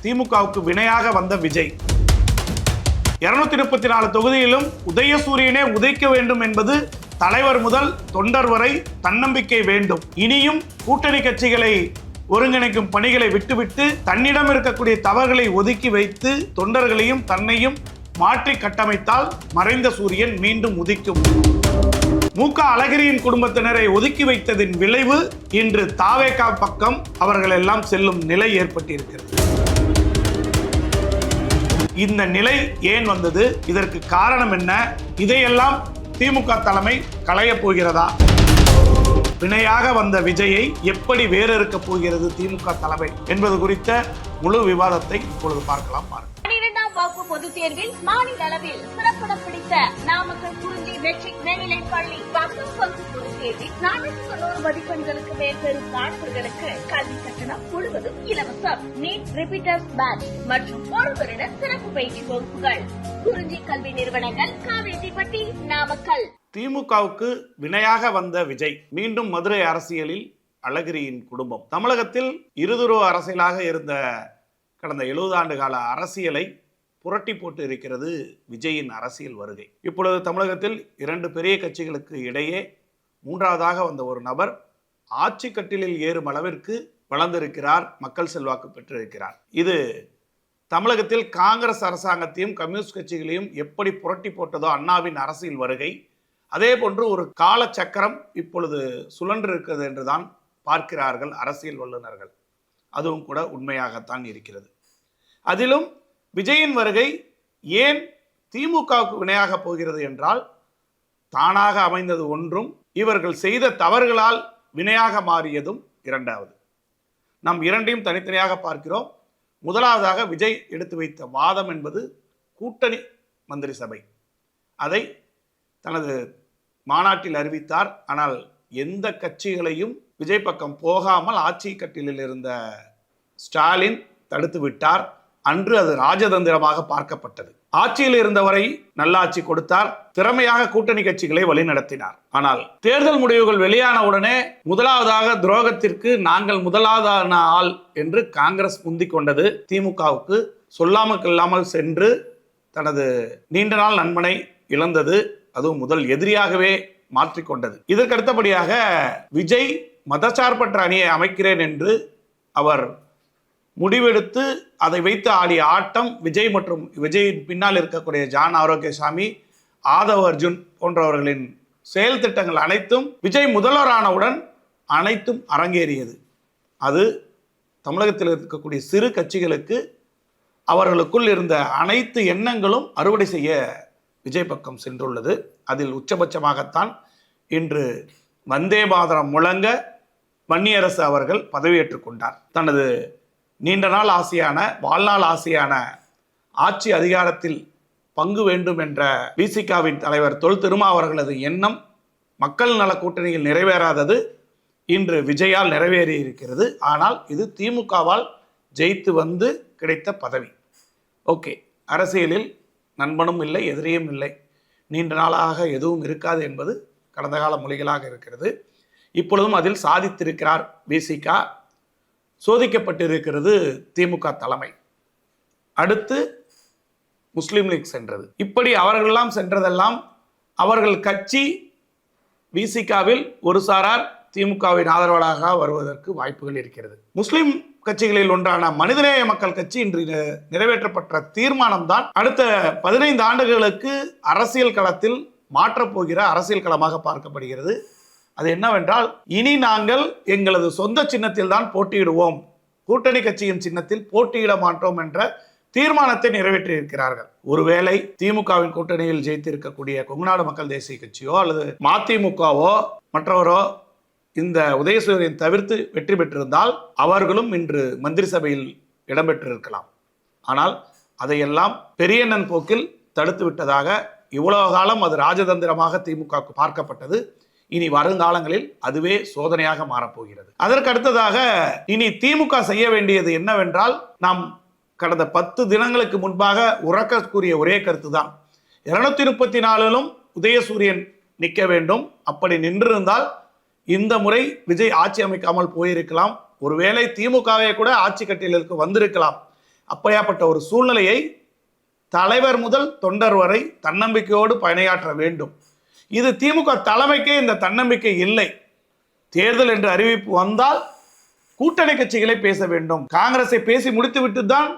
திமுகவுக்கு வினையாக வந்த விஜய் 234 தொகுதியிலும் உதயசூரியனே உதைக்க வேண்டும் என்பது தலைவர் முதல் தொண்டர் வரை தன்னம்பிக்கை வேண்டும். இனியும் கூட்டணி கட்சிகளை ஒருங்கிணைக்கும் பணிகளை விட்டுவிட்டு தன்னிடம் இருக்கக்கூடிய தவறுகளை ஒதுக்கி வைத்து தொண்டர்களையும் தன்னையும் மாற்றி கட்டமைத்தால் மறைந்த சூரியன் மீண்டும் உதிக்கும். மு.க. அழகிரியின் குடும்பத்தினரை ஒதுக்கி வைத்ததின் விளைவு இன்று தாவேகா பக்கம் அவர்கள் எல்லாம் செல்லும் நிலை ஏற்பட்டிருக்கிறது. இந்த நிலை ஏன் வந்தது? இதற்கு காரணம் என்ன? இதையெல்லாம் திமுக தலைமை களையப் போகிறதா? வினையாக வந்த விஜயை எப்படி வேறறுக்கப் போகிறது திமுக தலைமை என்பது குறித்த முழு விவாதத்தை இப்பொழுது பார்க்கலாம். வகுப்பு பொதுத் தேர்வில் மாநில அளவில் சிறப்பிடம் பிடித்த நாமக்கல் குறிஞ்சி மெட்ரிக் மேல்நிலைப் பள்ளி 10ஆம் வகுப்பு பொதுத் தேர்வில் 490 மதிப்பெண்களுக்கு மேல் பெறும் மாணவர்களுக்கு கல்வி கட்டணம் முழுவதும் இலவசம். நீட் ரிப்பீட்டர்ஸ் பேட்ச் மற்றும் ஒரு வருட சிறப்பு பயிற்சி வகுப்புகள். குறிஞ்சி கல்வி நிறுவனங்கள், காவேரிப்பட்டி, நாமக்கல். திமுகவுக்கு வினையாக வந்த விஜய் மீண்டும் மதுரை அரசியலில் அழகிரியின் குடும்பம். தமிழகத்தில் இருதுருவ அரசியலாக இருந்த கடந்த 70 ஆண்டு கால அரசியலை புரட்டி போட்டு இருக்கிறது விஜயின் அரசியல் வருகை. இப்பொழுது தமிழகத்தில் 2 பெரிய கட்சிகளுக்கு இடையே மூன்றாவதாக வந்த ஒரு நபர் ஆட்சி கட்டிலில் ஏறும் அளவிற்கு வளர்ந்திருக்கிறார், மக்கள் செல்வாக்கு பெற்றிருக்கிறார். இது தமிழகத்தில் காங்கிரஸ் அரசாங்கத்தையும் கம்யூனிஸ்ட் கட்சிகளையும் எப்படி புரட்டி போட்டதோ அண்ணாவின் அரசியல் வருகை, அதே போன்று ஒரு கால சக்கரம் இப்பொழுது சுழன்று இருக்கிறது என்றுதான் பார்க்கிறார்கள் அரசியல் வல்லுநர்கள். அதுவும் கூட உண்மையாகத்தான் இருக்கிறது. அதிலும் விஜயின் வருகை ஏன் திமுகவுக்கு வினையாக போகிறது என்றால், தானாக அமைந்தது ஒன்றும், இவர்கள் செய்த தவறுகளால் வினையாக மாறியதும் இரண்டாவது. நாம் இரண்டையும் தனித்தனியாக பார்க்கிறோம். முதலாவதாக விஜய் எடுத்து வைத்த வாதம் என்பது கூட்டணி மந்திரி சபை. அதை தனது மாநாட்டில் அறிவித்தார். ஆனால் எந்த கட்சிகளையும் விஜய் பக்கம் போகாமல் ஆட்சி கட்டிலில் இருந்த ஸ்டாலின் தடுத்து விட்டார். அன்று அது ராஜதந்திரமாக பார்க்கப்பட்டது. ஆட்சியில் இருந்தவரை நல்லாட்சி கொடுத்தார், திறமையாக கூட்டணி கட்சிகளை வழிநடத்தினார். ஆனால் தேர்தல் முடிவுகள் வெளியான உடனே முதலாவதாக துரோகத்திற்கு நாங்கள் முதலாவதான ஆள் என்று காங்கிரஸ் முந்திக் கொண்டது. திமுகவுக்கு சொல்லாமல் கொள்ளாமல் சென்று தனது நீண்ட நாள் நண்பனை இழந்தது. அதுவும் முதல் எதிரியாகவே மாற்றிக்கொண்டது. இதற்கு அடுத்தபடியாக விஜய் மதச்சார்பற்ற அணியை அமைக்கிறேன் என்று அவர் முடிவெடுத்து அதை வைத்து ஆடிய ஆட்டம், விஜய் மற்றும் விஜயின் பின்னால் இருக்கக்கூடிய ஜான் ஆரோக்கியசாமி, ஆதவ் அர்ஜுன் போன்றவர்களின் செயல் திட்டங்கள் அனைத்தும் விஜய் முதல்வரானவுடன் அனைத்தும் அரங்கேறியது. அது தமிழகத்தில் இருக்கக்கூடிய சிறு கட்சிகளுக்கு அவர்களுக்குள் இருந்த அனைத்து எண்ணங்களும் அறுவடை செய்ய விஜய் பக்கம் சென்றுள்ளது. அதில் உச்சபட்சமாகத்தான் இன்று வந்தே மாதரம் முழங்க வன்னியரசு அவர்கள் பதவியேற்றுக் கொண்டார். தனது நீண்ட நாள் ஆசையான, வாழ்நாள் ஆசையான ஆட்சி அதிகாரத்தில் பங்கு வேண்டும் என்ற விசிகாவின் தலைவர் தொல் திருமாவர்களது எண்ணம் மக்கள் நல கூட்டணியில் நிறைவேறாதது இன்று விஜயால் நிறைவேறி இருக்கிறது. ஆனால் இது திமுகவால் ஜெயித்து வந்து கிடைத்த பதவி. ஓகே, அரசியலில் நண்பனும் இல்லை, எதிரியும் இல்லை, நீண்ட நாளாக எதுவும் இருக்காது என்பது கடந்த கால மொழிகளாக இருக்கிறது. இப்பொழுதும் அதில் சாதித்திருக்கிறார் விசிகா. சோதிக்கப்பட்டிருக்கிறது திமுக தலைமை. அடுத்து முஸ்லீம் லீக் சென்றது. இப்படி அவர்களெல்லாம் சென்றதெல்லாம் அவர்கள் கட்சி விசிகாவில் ஒரு சாரார் திமுகவின் ஆதரவாளராக வருவதற்கு வாய்ப்புகள் இருக்கிறது. முஸ்லீம் கட்சிகளில் ஒன்றான மனிதநேய மக்கள் கட்சி இன்று நிறைவேற்றப்பட்ட தீர்மானம் தான் அடுத்த 15 ஆண்டுகளுக்கு அரசியல் களத்தில் மாற்றப்போகிற அரசியல் களமாக பார்க்கப்படுகிறது. அது என்னவென்றால், இனி நாங்கள் எங்களது சொந்த சின்னத்தில் தான் போட்டியிடுவோம், கூட்டணி கட்சியின் சின்னத்தில் போட்டியிட மாட்டோம் என்ற தீர்மானத்தை நிறைவேற்றியிருக்கிறார்கள். ஒருவேளை திமுகவின் கூட்டணியில் ஜெயித்திருக்கக்கூடிய கொங்குநாடு மக்கள் தேசிய கட்சியோ அல்லது மதிமுகவோ மற்றவரோ இந்த உதயசூரியன் தவிர்த்து வெற்றி பெற்றிருந்தால் அவர்களும் இன்று மந்திரி சபையில் இடம்பெற்றிருக்கலாம். ஆனால் அதையெல்லாம் பெரியண்ணன் போக்கில் தடுத்து விட்டதாக இவ்வளவு காலம் அது ராஜதந்திரமாக திமுக பார்க்கப்பட்டது. இனி வருங்காலங்களில் அதுவே சோதனையாக மாறப்போகிறது. அதற்கு அடுத்ததாக இனி திமுக செய்ய வேண்டியது என்னவென்றால், நாம் கடந்த 10 தினங்களுக்கு முன்பாக உறக்க கூறிய ஒரே கருத்து தான், 234லும் உதயசூரியன் நிற்க வேண்டும். அப்படி நின்றிருந்தால் இந்த முறை விஜய் ஆட்சி அமைக்காமல் போயிருக்கலாம். ஒருவேளை திமுகவே கூட ஆட்சி கட்டிலுக்கு வந்திருக்கலாம். அப்படியாப்பட்ட ஒரு சூழ்நிலையை தலைவர் முதல் தொண்டர் வரை தன்னம்பிக்கையோடு பணியாற்ற வேண்டும். இது திமுக தலைமைக்கே இந்த தன்னம்பிக்கை இல்லை. தேர்தல் என்று அறிவிப்பு வந்தால் கூட்டணி கட்சிகளை பேச வேண்டும், காங்கிரஸை பேசி முடித்துவிட்டு தான்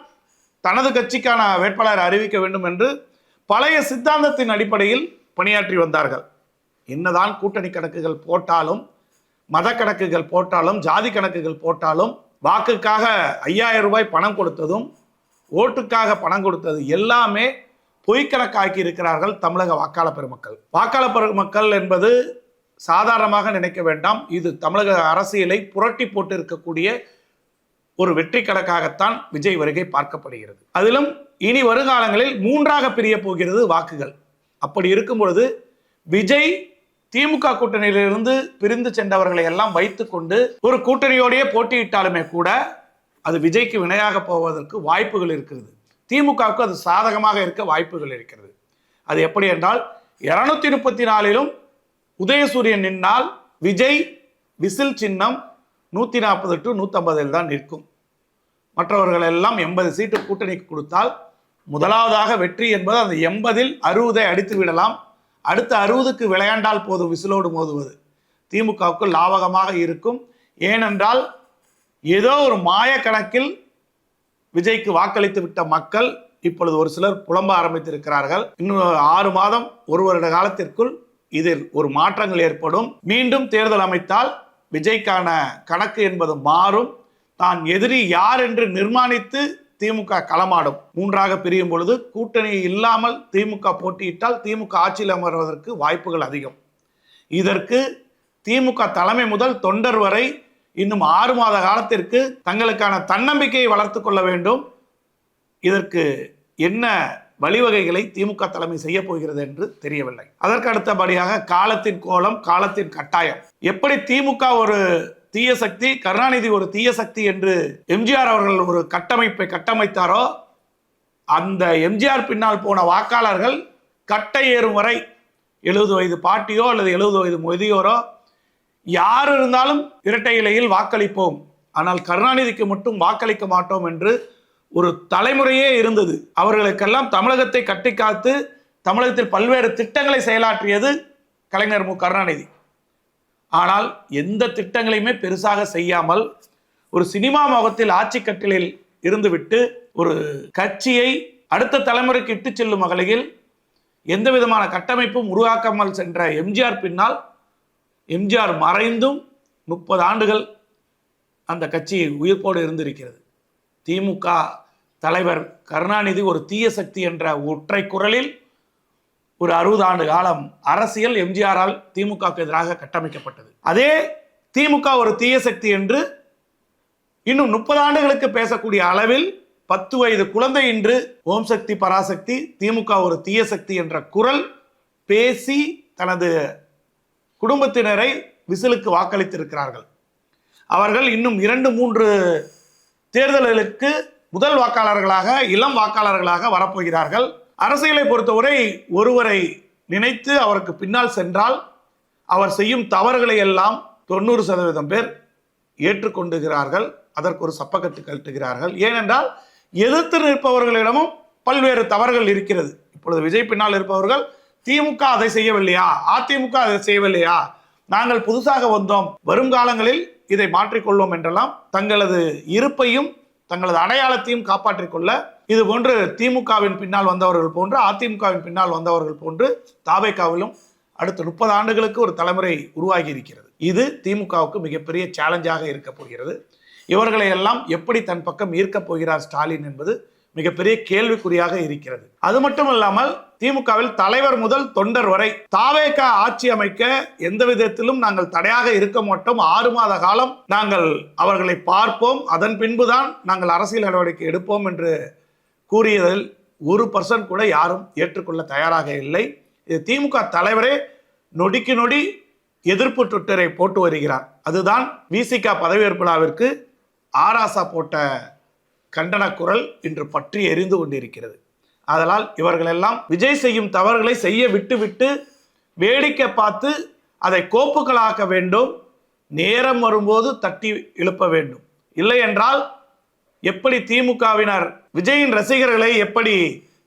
தனது கட்சிக்கான வேட்பாளர் அறிவிக்க வேண்டும் என்று பழைய சித்தாந்தத்தின் அடிப்படையில் பணியாற்றி வந்தார்கள். என்னதான் கூட்டணி கணக்குகள் போட்டாலும், மத கணக்குகள் போட்டாலும், ஜாதி கணக்குகள் போட்டாலும், வாக்குக்காக 5000 ரூபாய் பணம் கொடுத்ததும், ஓட்டுக்காக பணம் கொடுத்தது எல்லாமே பொய்க்கணக்காக்கி இருக்கிறார்கள் தமிழக வாக்காளர் பெருமக்கள். வாக்காளர் பெருமக்கள் என்பது சாதாரணமாக நினைக்க வேண்டாம். இது தமிழக அரசியலை புரட்டி போட்டு இருக்கக்கூடிய ஒரு வெற்றி கணக்காகத்தான் விஜய் வருகை பார்க்கப்படுகிறது. அதிலும் இனி வருகாலங்களில் 3ஆக பிரிய போகிறது வாக்குகள். அப்படி இருக்கும் பொழுது விஜய் திமுக கூட்டணியிலிருந்து பிரிந்து சென்றவர்களை எல்லாம் வைத்துக்கொண்டு ஒரு கூட்டணியோடையே போட்டியிட்டாலுமே கூட அது விஜய்க்கு வினையாக போவதற்கு வாய்ப்புகள் இருக்கிறது. திமுகவுக்கு அது சாதகமாக இருக்க வாய்ப்புகள் இருக்கிறது. அது எப்படி என்றால் 234 உதயசூரியன் நின்னால் விஜய் விசில் சின்னம் 140 to 150 தான் நிற்கும். மற்றவர்கள் எல்லாம் 80 சீட்டு கூட்டணிக்கு கொடுத்தால் முதலாவதாக வெற்றி என்பது அந்த 80இல் 60 அடித்து விடலாம். அடுத்த 60க்கு விளையாண்டால் போதும் விசிலோடு மோதுவது. திமுகவுக்கு லாபகமாக இருக்கும். ஏனென்றால் ஏதோ ஒரு மாய கணக்கில் விஜய்க்கு வாக்களித்து விட்ட மக்கள் இப்பொழுது ஒரு சிலர் புலம்ப ஆரம்பித்திருக்கிறார்கள். இன்னும் 6 மாதம் 1 வருட காலத்திற்குள் இதில் ஒரு மாற்றங்கள் ஏற்படும். மீண்டும் தேர்தல் அமைத்தால் விஜய்க்கான கணக்கு என்பது மாறும். தான் எதிரி யார் என்று நிர்மாணித்து திமுக களமாடும். 3ஆக பிரியும் பொழுது கூட்டணி இல்லாமல் திமுக போட்டியிட்டால் திமுக ஆட்சியில் அமர்வதற்கு வாய்ப்புகள் அதிகம். இதற்கு திமுக தலைமை முதல் தொண்டர் வரை இன்னும் 6 மாத காலத்திற்கு தங்களுக்கான தன்னம்பிக்கையை வளர்த்து கொள்ள வேண்டும். இதற்கு என்ன வழிவகைகளை திமுக தலைமை செய்ய போகிறது என்று தெரியவில்லை. அதற்கு அடுத்தபடியாக காலத்தின் கோலம், காலத்தின் கட்டாயம். எப்படி திமுக ஒரு தீய சக்தி, கருணாநிதி ஒரு தீய சக்தி என்று எம்ஜிஆர் அவர்கள் ஒரு கட்டமைப்பை கட்டமைத்தாரோ, அந்த எம்ஜிஆர் பின்னால் போன வாக்காளர்கள் கட்டை ஏறும் வரை 70 வயது பாட்டியோ அல்லது 70 வயது முதியோரோ யார் இருந்தாலும் இரட்டை இலையில் வாக்களிப்போம், ஆனால் கருணாநிதிக்கு மட்டும் வாக்களிக்க மாட்டோம் என்று ஒரு தலைமுறையே இருந்தது. அவர்களுக்கெல்லாம் தமிழகத்தை கட்டி காத்து தமிழகத்தில் பல்வேறு திட்டங்களை செயலாற்றியது கலைஞர் மு கருணாநிதி. ஆனால் எந்த திட்டங்களையுமே பெருசாக செய்யாமல் ஒரு சினிமா முகத்தில் ஆட்சி கட்டிலில் இருந்துவிட்டு ஒரு கட்சியை அடுத்த தலைமுறைக்கு இட்டு செல்லும் வகையில் எந்த விதமான கட்டமைப்பும் உருவாக்காமல் சென்ற எம்ஜிஆர் பின்னால் எம்ஜிஆர் மறைந்தும் 30 ஆண்டுகள் அந்த கட்சி உயிர்ப்போடு இருந்திருக்கிறது. திமுக தலைவர் கருணாநிதி ஒரு தீய சக்தி என்ற ஒற்றை குரலில் ஒரு 60 ஆண்டு காலம் அரசியல் எம்ஜிஆரால் திமுகவுக்கு எதிராக கட்டமைக்கப்பட்டது. அதே திமுக ஒரு தீய சக்தி என்று இன்னும் 30 ஆண்டுகளுக்கு பேசக்கூடிய அளவில் 10 வயது குழந்தை இன்று ஓம் சக்தி பராசக்தி திமுக ஒரு தீய சக்தி என்ற குரல் பேசி தனது குடும்பத்தினரை விசிலுக்கு வாக்களித்திருக்கிறார்கள். அவர்கள் இன்னும் 2-3 தேர்தல்களுக்கு முதல் வாக்காளர்களாக, இளம் வாக்காளர்களாக வரப்போகிறார்கள். அரசியலை பொறுத்தவரை ஒருவரை நினைத்து அவருக்கு பின்னால் சென்றால் அவர் செய்யும் தவறுகளை எல்லாம் 90% பேர் ஏற்றுக்கொண்டுகிறார்கள். அதற்கு ஒரு சப்பக்கட்டு கட்டுகிறார்கள். ஏனென்றால் எதிர்த்து நிற்பவர்களிடமும் பல்வேறு தவறுகள் இருக்கிறது. இப்பொழுது விஜய் பின்னால் இருப்பவர்கள் திமுக அதை செய்யவில்லையா, அதிமுக அதை செய்யவில்லையா, நாங்கள் புதுசாக வந்தோம், வரும் காலங்களில் இதை மாற்றிக்கொள்வோம் என்றெல்லாம் தங்களது இருப்பையும் தங்களது அடையாளத்தையும் காப்பாற்றிக் கொள்ள இது போன்று திமுகவின் பின்னால் வந்தவர்கள் போன்று, அதிமுகவின் பின்னால் வந்தவர்கள் போன்று தாவேகாவிலும் அடுத்த 30 ஆண்டுகளுக்கு ஒரு தலைமுறை உருவாகி இருக்கிறது. இது திமுகவுக்கு மிகப்பெரிய சேலஞ்சாக இருக்க போகிறது. இவர்களை எல்லாம் எப்படி தன் பக்கம் ஈர்க்கப் போகிறார் ஸ்டாலின் என்பது மிகப்பெரிய கேள்விக்குறியாக இருக்கிறது. அது மட்டுமல்லாமல் திமுகவில் தலைவர் முதல் தொண்டர் வரை தாவேகா ஆட்சி அமைக்க எந்த விதத்திலும் நாங்கள் தடையாக இருக்க மாட்டோம், 6 மாத காலம் நாங்கள் அவர்களை பார்ப்போம், அதன் பின்புதான் நாங்கள் அரசியல் நடவடிக்கை எடுப்போம் என்று கூறியதில் 1% கூட யாரும் ஏற்றுக்கொள்ள தயாராக இல்லை. இது திமுக தலைவரே நொடிக்கு நொடி எதிர்ப்பு ட்விட்டரை போட்டு வருகிறார். அதுதான் விசிக பதவியேற்பு விழாவிற்கு ஆராசா போட்ட கண்டன குரல் இன்று பற்றி எரிந்து கொண்டிருக்கிறது. அதனால் இவர்களெல்லாம் விஜய் செய்யும் தவறுகளை செய்ய விட்டுவிட்டு வேடிக்கை பார்த்து அதை கோப்புகளாக்க வேண்டும். நேரம் வரும்போது தட்டி எழுப்ப வேண்டும். இல்லை என்றால் எப்படி திமுகவினர் விஜயின் ரசிகர்களை எப்படி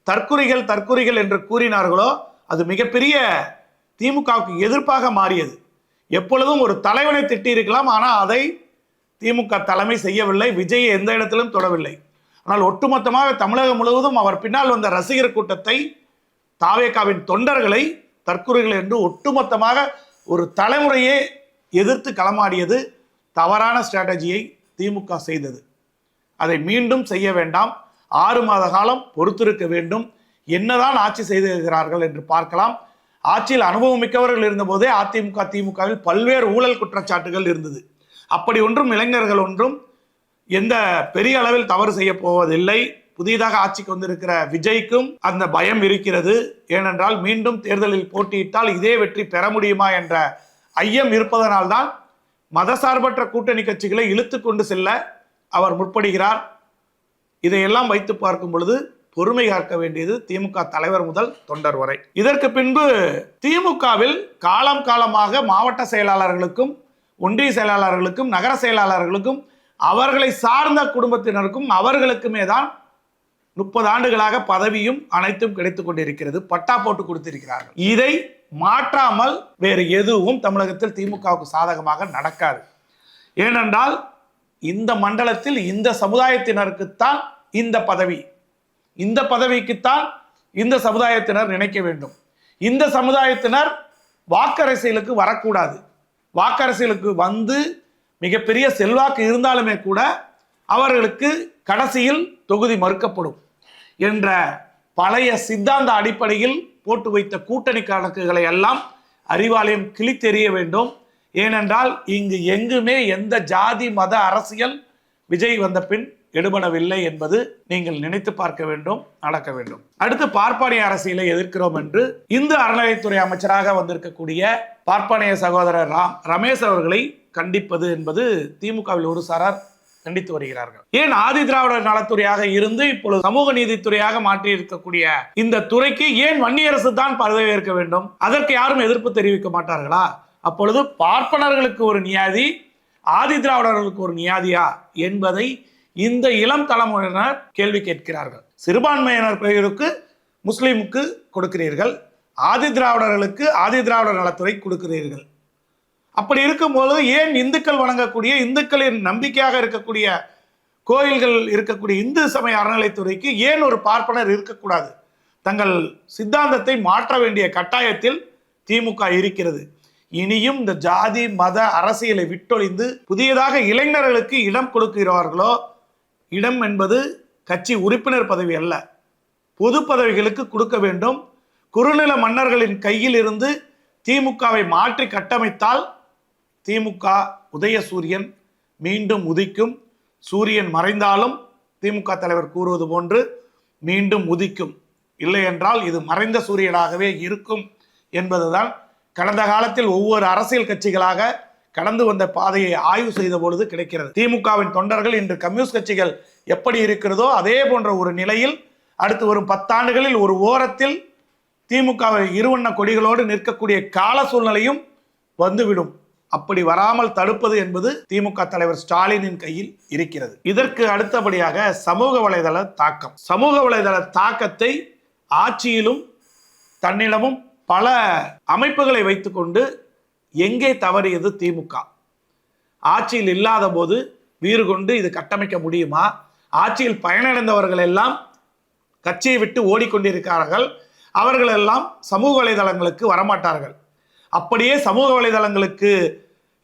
தற்குறிகள் என்று கூறினார்களோ அது மிகப்பெரிய திமுகவுக்கு எதிர்ப்பாக மாறியது. எப்பொழுதும் ஒரு தலைவனை திட்டியிருக்கலாம், ஆனால் அதை திமுக தலைமை செய்யவில்லை. விஜயை எந்த இடத்திலும் தொடவில்லை. ஆனால் ஒட்டுமொத்தமாக தமிழகம் முழுவதும் அவர் பின்னால் வந்த ரசிகர் கூட்டத்தை, தாவேகாவின் தொண்டர்களை தற்குறிகள் என்று ஒட்டுமொத்தமாக ஒரு தலைமுறையே எதிர்த்து களமாடியது தவறான ஸ்ட்ராட்டஜியை திமுக செய்தது. அதை மீண்டும் செய்ய வேண்டாம். 6 மாத காலம் பொறுத்திருக்க வேண்டும். என்னதான் ஆட்சி செய்திருக்கிறார்கள் என்று பார்க்கலாம். ஆட்சியில் அனுபவம் மிக்கவர்கள் இருந்தபோதே அதிமுக திமுகவில் பல்வேறு ஊழல் குற்றச்சாட்டுகள் இருந்தது. அப்படி ஒன்றும் இளைஞர்கள் ஒன்றும் எந்த பெரிய அளவில் தவறு செய்ய போவதில்லை. புதிதாக ஆட்சிக்கு வந்திருக்கிற விஜய்க்கும் அந்த பயம் இருக்கிறது. ஏனென்றால் மீண்டும் தேர்தலில் போட்டியிட்டால் இதே வெற்றி பெற முடியுமா என்ற ஐயம் இருப்பதனால்தான் மதசார்பற்ற கூட்டணி கட்சிகளை இழுத்து கொண்டு செல்ல அவர் முற்படுகிறார். இதையெல்லாம் வைத்து பார்க்கும் பொழுது பொறுமை காக்க வேண்டியது திமுக தலைவர் முதல் தொண்டர் வரை. இதற்கு பின்பு திமுகவில் காலம் காலமாக மாவட்ட செயலாளர்களுக்கும் ஒன்றிய செயலாளர்களுக்கும் நகர செயலாளர்களுக்கும் அவர்களை சார்ந்த குடும்பத்தினருக்கும் அவர்களுக்குமே தான் 30 ஆண்டுகளாக பதவியும் அனைத்தும் கிடைத்துக் கொண்டிருக்கிறது. பட்டா போட்டு கொடுத்திருக்கிறார்கள். இதை மாற்றாமல் வேறு எதுவும் தமிழகத்தில் திமுகவுக்கு சாதகமாக நடக்காது. ஏனென்றால் இந்த மண்டலத்தில் இந்த சமுதாயத்தினருக்குத்தான் இந்த பதவி, இந்த பதவிக்குத்தான் இந்த சமுதாயத்தினர் நினைக்க வேண்டும். இந்த சமுதாயத்தினர் வாக்கரசியலுக்கு வரக்கூடாது. வாக்கரசியலுக்கு வந்து மிகப்பெரிய செல்வாக்கு இருந்தாலுமே கூட அவர்களுக்கு கடைசியில் தொகுதி மறுக்கப்படும் என்ற பழைய சித்தாந்த அடிப்படையில் போட்டு வைத்த கூட்டணி கணக்குகளை எல்லாம் அறிவாலயம் கிழித்தெறிய வேண்டும். ஏனென்றால் இங்கு எங்குமே எந்த ஜாதி மத அரசியல் விஜய் வந்த பின் எடுபடவில்லை என்பது நீங்கள் நினைத்து பார்க்க வேண்டும், நடக்க வேண்டும். அடுத்து பார்ப்பானிய அரசியலை எதிர்க்கிறோம் என்று இந்து அறநிலையத்துறை அமைச்சராக வந்திருக்கக்கூடிய பார்ப்பானிய சகோதரர் ரமேஷ் அவர்களை கண்டிப்பது என்பது திமுகவில் ஒரு சாரார் கண்டித்து வருகிறார்கள். ஏன் ஆதி திராவிடர் நலத்துறையாக இருந்து இப்பொழுது சமூக நீதித்துறையாக மாற்றி இருக்கக்கூடிய இந்த துறைக்கு ஏன் வன்னியரசு தான் பதவியேற்க வேண்டும்? அதற்கு யாரும் எதிர்ப்பு தெரிவிக்க மாட்டார்களா? அப்பொழுது பார்ப்பனர்களுக்கு ஒரு நியாதி, ஆதி திராவிடர்களுக்கு ஒரு நியாதியா என்பதை இந்த இளம் தலைமுறையினர் கேள்வி கேட்கிறார்கள். சிறுபான்மையினர் பெயருக்கு முஸ்லிமுக்கு கொடுக்கிறீர்கள், ஆதி திராவிடர்களுக்கு ஆதி திராவிடர் நலத்துறை கொடுக்கிறீர்கள். அப்படி இருக்கும்போது ஏன் இந்துக்கள் வணங்கக்கூடிய, இந்துக்களின் நம்பிக்கையாக இருக்கக்கூடிய கோயில்கள் இருக்கக்கூடிய இந்து சமய அறநிலைத்துறைக்கு ஏன் ஒரு பார்ப்பனர் இருக்கக்கூடாது? தங்கள் சித்தாந்தத்தை மாற்ற வேண்டிய கட்டாயத்தில் திமுக இருக்கிறது. இனியும் இந்த ஜாதி மத அரசியலை விட்டொழிந்து புதியதாக இளைஞர்களுக்கு இடம் கொடுக்கிறார்களோ, இடம் என்பது கட்சி உறுப்பினர் பதவி அல்ல, பொது பதவிகளுக்கு கொடுக்க வேண்டும். குறுநில மன்னர்களின் கையில் இருந்து திமுகவை மாற்றி கட்டமைத்தால் திமுக உதயசூரியன் மீண்டும் உதிக்கும். சூரியன் மறைந்தாலும் திமுக தலைவர் கூறுவது போன்று மீண்டும் உதிக்கும். இல்லை என்றால் இது மறைந்த சூரியனாகவே இருக்கும் என்பதுதான் கடந்த காலத்தில் ஒவ்வொரு அரசியல் கட்சிகளாக கடந்து வந்த பாதையை ஆய்வு செய்த பொழுது கிடைக்கிறது. திமுகவின் தொண்டர்கள் இன்று கம்யூனிஸ்ட் கட்சிகள் எப்படி இருக்கிறதோ அதே போன்ற ஒரு நிலையில் அடுத்து வரும் 10 ஆண்டுகளில் ஒரு ஓரத்தில் திமுகவை இருவண்ண கொடிகளோடு நிற்கக்கூடிய கால சூழ்நிலையும் வந்துவிடும். அப்படி வராமல் தடுப்பது என்பது திமுக தலைவர் ஸ்டாலினின் கையில் இருக்கிறது. இதற்கு அடுத்தபடியாக சமூக வலைதள தாக்கம். சமூக வலைதள தாக்கத்தை ஆட்சியிலும் தன்னிடமும் பல அமைப்புகளை வைத்துக்கொண்டு எங்கே தவறியது திமுக? ஆட்சியில் இல்லாத போது வீறு கொண்டு இது கட்டமைக்க முடியுமா? ஆட்சியில் பயனடைந்தவர்கள் எல்லாம் கட்சியை விட்டு ஓடிக்கொண்டிருக்கிறார்கள். அவர்கள் எல்லாம் சமூக வலைதளங்களுக்கு வரமாட்டார்கள். அப்படியே சமூக வலைதளங்களுக்கு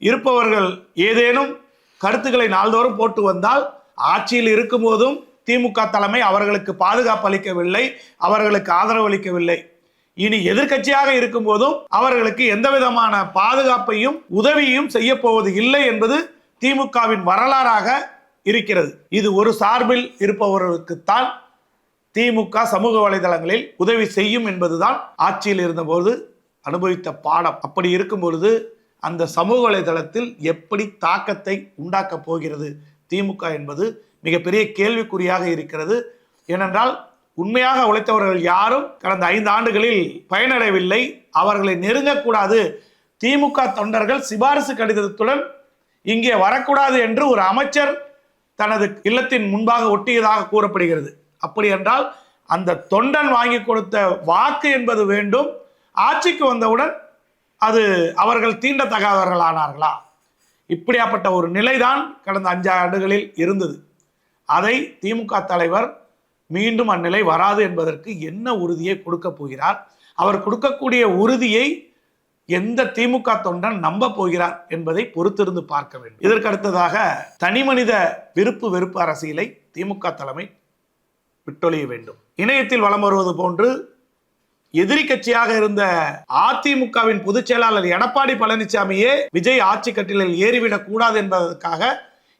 இருப்பவர்கள் ஏதேனும் கருத்துக்களை நாள்தோறும் போட்டு வந்தால் ஆட்சியில் இருக்கும் போதும் திமுக தலைமை அவர்களுக்கு பாதுகாப்பு அளிக்கவில்லை, அவர்களுக்கு ஆதரவு அளிக்கவில்லை. இனி எதிர்க்கட்சியாக இருக்கும் போதும் அவர்களுக்கு எந்த விதமான பாதுகாப்பையும் உதவியும் செய்ய போவது இல்லை என்பது திமுகவின் வரலாறாக இருக்கிறது. இது ஒரு சார்பில் இருப்பவர்களுக்குத்தான் திமுக சமூக வலைதளங்களில் உதவி செய்யும் என்பதுதான் ஆட்சியில் இருந்தபோது அனுபவித்த பாடம். அப்படி இருக்கும் பொழுது அந்த சமூக வலைதளத்தில் எப்படி தாக்கத்தை உண்டாக்க போகிறது திமுக என்பது மிகப்பெரிய கேள்விக்குறியாக இருக்கிறது. ஏனென்றால் உண்மையாக உழைத்தவர்கள் யாரும் கடந்த 5 ஆண்டுகளில் பயனடையவில்லை. அவர்களை நெருங்கக்கூடாது, திமுக தொண்டர்கள் சிபாரிசு கடிதத்துடன் இங்கே வரக்கூடாது என்று ஒரு அமைச்சர் தனது இல்லத்தின் முன்பாக ஒட்டியதாக கூறப்படுகிறது. அப்படி என்றால் அந்த தொண்டன் வாங்கி கொடுத்த வாக்கு என்பது வேண்டும். ஆட்சிக்கு வந்தவுடன் அது அவர்கள் தீண்டத்தகாதவர்கள் ஆனார்களா? இப்படியாப்பட்ட ஒரு நிலைதான் கடந்த 5 ஆண்டுகளில் இருந்தது. அதை திமுக தலைவர் மீண்டும் அந்நிலை வராது என்பதற்கு என்ன உறுதியை கொடுக்க போகிறார்? அவர் கொடுக்கக்கூடிய உறுதியை எந்த திமுக தொண்டன் நம்ப போகிறார் என்பதை பொறுத்திருந்து பார்க்க வேண்டும். இதற்கு அடுத்ததாக தனிமனித விருப்பு வெறுப்பு அரசியலை திமுக தலைமை விட்டொழிய வேண்டும். இணையத்தில் வலம் வருவது போன்று எதிரி கட்சியாக இருந்த அதிமுகவின் பொதுச் செயலாளர் எடப்பாடி பழனிசாமியே விஜய் ஆட்சி கட்டிலில் ஏறிவிடக் கூடாது என்பதற்காக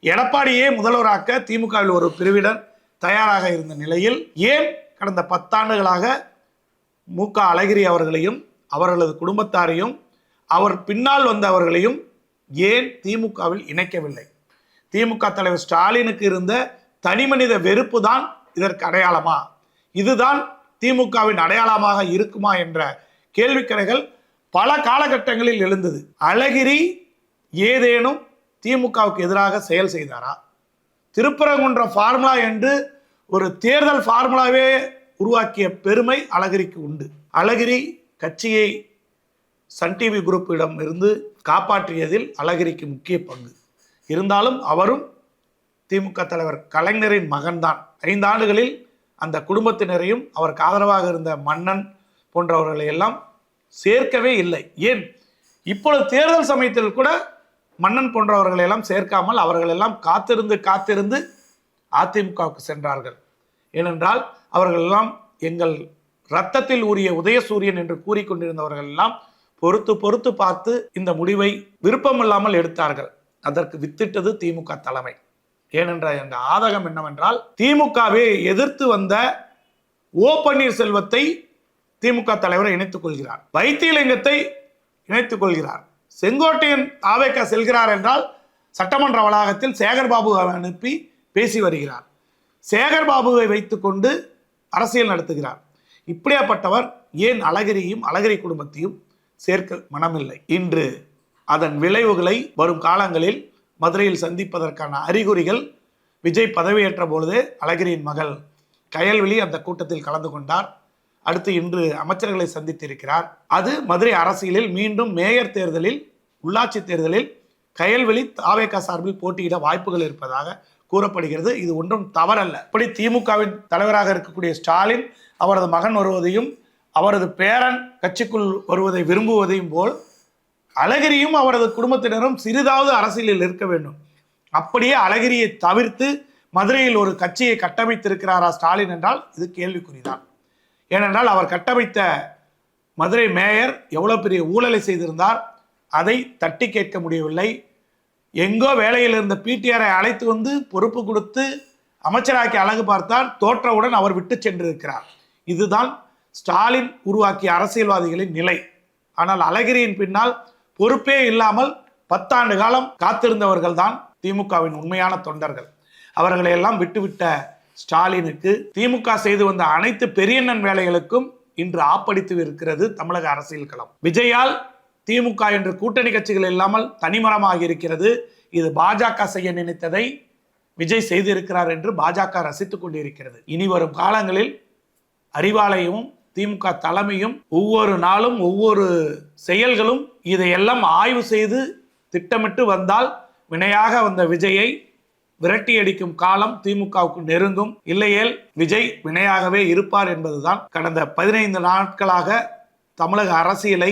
எடப்பாடியே முதல்வராக்க திமுகவில் ஒரு பிரிவினர் தயாராக இருந்த நிலையில் ஏன் கடந்த 10 ஆண்டுகளாக மு.க. அழகிரி அவர்களையும் அவர்களது குடும்பத்தாரையும் அவர் பின்னால் வந்தவர்களையும் ஏன் திமுகவில் இணைக்கவில்லை? திமுக தலைவர் ஸ்டாலினுக்கு இருந்த தனிமனித வெறுப்பு தான் இதற்கு அடையாளமா? இதுதான் திமுகவின் அடையாளமாக இருக்குமா என்ற கேள்விக்கணைகள் பல காலகட்டங்களில் எழுந்தது. அழகிரி ஏதேனும் திமுகவுக்கு எதிராக செயல் செய்தாரா? திருப்பரங்குன்றம் ஃபார்முலா என்று ஒரு தேர்தல் ஃபார்முலாவே உருவாக்கிய பெருமை அழகிரிக்கு உண்டு. அழகிரி கட்சியை சன் டிவி குரூப்பிடம் இருந்து காப்பாற்றியதில் அழகிரிக்கு முக்கிய பங்கு இருந்தாலும் அவரும் திமுக தலைவர் கலைஞரின் மகன்தான். 5 ஆண்டுகளில் அந்த குடும்பத்தினரையும் அவருக்கு ஆதரவாக இருந்த மன்னன் போன்றவர்களை எல்லாம் சேர்க்கவே இல்லை. ஏன் இப்பொழுது தேர்தல் சமயத்தில் கூட மன்னன் போன்றவர்களை எல்லாம் சேர்க்காமல் அவர்கள் எல்லாம் காத்திருந்து அதிமுகவுக்கு சென்றார்கள். ஏனென்றால் அவர்கள் எல்லாம் எங்கள் இரத்தத்தில் ஊறிய உதயசூரியன் என்று கூறிக்கொண்டிருந்தவர்கள் எல்லாம் பொறுத்து பார்த்து இந்த முடிவை விருப்பமில்லாமல் எடுத்தார்கள். அதற்கு வித்திட்டது திமுக தலைமை. ஏனென்ற என்ற ஆதகம் என்னவென்றால் திமுகவை எதிர்த்து வந்த ஓ பன்னீர்செல்வத்தை திமுக தலைவரை இணைத்துக் கொள்கிறார், வைத்தியலிங்கத்தை இணைத்துக் கொள்கிறார், செங்கோட்டையன் தாவேக செல்கிறார் என்றால் சட்டமன்ற வளாகத்தில் சேகர்பாபு அனுப்பி பேசி வருகிறார். சேகர்பாபுவை வைத்துக்கொண்டு அரசியல் நடத்துகிறார். இப்படியாப்பட்டவர் ஏன் அழகிரியும் அழகிரி குடும்பத்தையும் சேர்க்க மனமில்லை? இன்று அதன் விளைவுகளை வரும் காலங்களில் மதுரையில் சந்திப்பதற்கான அறிகுறிகள் விஜய் பதவியேற்ற பொழுதே அழகிரியின் மகள் கயல்விழி அந்த கூட்டத்தில் கலந்து கொண்டார். அடுத்து இன்று அமைச்சர்களை சந்தித்திருக்கிறார். அது மதுரை அரசியலில் மீண்டும் மேயர் தேர்தலில் உள்ளாட்சி தேர்தலில் கயல்விழி தாவேகா சார்பில் போட்டியிட வாய்ப்புகள் இருப்பதாக கூறப்படுகிறது. இது ஒன்றும் தவறல்ல. இப்படி திமுகவின் தலைவராக இருக்கக்கூடிய ஸ்டாலின் அவரது மகன் வருவதையும் அவரது பேரன் கட்சிக்குள் வருவதை விரும்புவதையும் போல் அழகிரியும் அவரது குடும்பத்தினரும் சிறிதாவது அரசியலில் இருக்க வேண்டும். அப்படியே அழகிரியை தவிர்த்து மதுரையில் ஒரு கட்சியை கட்டமைத்திருக்கிறாரா ஸ்டாலின் என்றால் இது கேள்விக்குறிதான். ஏனென்றால் அவர் கட்டமைத்த மதுரை மேயர் எவ்வளவு பெரிய ஊழலை செய்திருந்தார், அதை தட்டி கேட்க முடியவில்லை. எங்கோ வேலையில் இருந்த பிடிஆரை அழைத்து வந்து பொறுப்பு கொடுத்து அமைச்சராக்கி அழகு பார்த்தார். தோற்றவுடன் அவர் விட்டு சென்றிருக்கிறார். இதுதான் ஸ்டாலின் உருவாக்கிய அரசியல்வாதிகளின் நிலை. ஆனால் அழகிரியின் பின்னால் பொறுப்பே இல்லாமல் 10 ஆண்டு காலம் காத்திருந்தவர்கள் தான் திமுகவின் உண்மையான தொண்டர்கள். அவர்களை எல்லாம் விட்டுவிட்ட ஸ்டாலினுக்கு திமுக செய்து வந்த அனைத்து பெரியண்ணன் வேலைகளுக்கும் இன்று ஆப்படித்து இருக்கிறது தமிழக அரசியல் களம். விஜயால் திமுக என்று கூட்டணி கட்சிகள் இல்லாமல் தனிமரமாகி இருக்கிறது. இது பாஜக செய்ய நினைத்ததை விஜய் செய்திருக்கிறார் என்று பாஜக ரசித்துக் கொண்டிருக்கிறது. இனி வரும் காலங்களில் அறிவாலயமும் திமுக தலைமையும் ஒவ்வொரு நாளும் ஒவ்வொரு செயல்களும் இதையெல்லாம் ஆய்வு செய்து திட்டமிட்டு வந்தால் வினையாக வந்த விஜயை விரட்டி அடிக்கும் காலம் திமுகவுக்கு நெருங்கும். இல்லையேல் விஜய் வினையாகவே இருப்பார் என்பதுதான் கடந்த 15 நாட்களாக தமிழக அரசியலை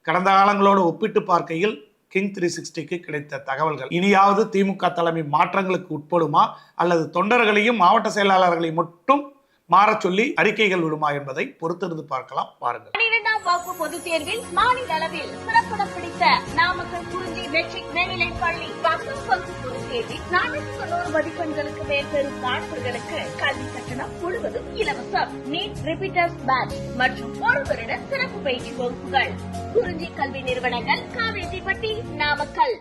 கடந்த காலங்களோடு ஒப்பிட்டு பார்க்கையில் கிங் 360க்கு கிடைத்த தகவல்கள். இனியாவது திமுக தலைமை மாற்றங்களுக்கு உட்படுமா அல்லது தொண்டர்களையும் மாவட்ட செயலாளர்களையும் மட்டும் மாறச் சொல்லி அறிக்கைகள் விடுமா என்பதை பொறுத்திருந்து பார்க்கலாம். பாருங்கள். 12ஆம் வகுப்பு பொதுத் தேர்வில் மாநில அளவில் சிறப்பிடம் பிடித்த நாமக்கல் குறிஞ்சி மெட்ரிக் மேல்நிலைப் பள்ளி 10ஆம் வகுப்பு பொதுத் தேர்வில் 490 மதிப்பெண்களுக்கு மேல் பெறும் மாணவர்களுக்கு கல்வி கட்டணம் முழுவதும் இலவசம். நீட் ரிப்பீட்டர்ஸ் பேட்ச் மற்றும் 1 வருட சிறப்பு பயிற்சி வகுப்புகள். குறிஞ்சி கல்வி நிறுவனங்கள், காவேரிப்பட்டி, நாமக்கல்.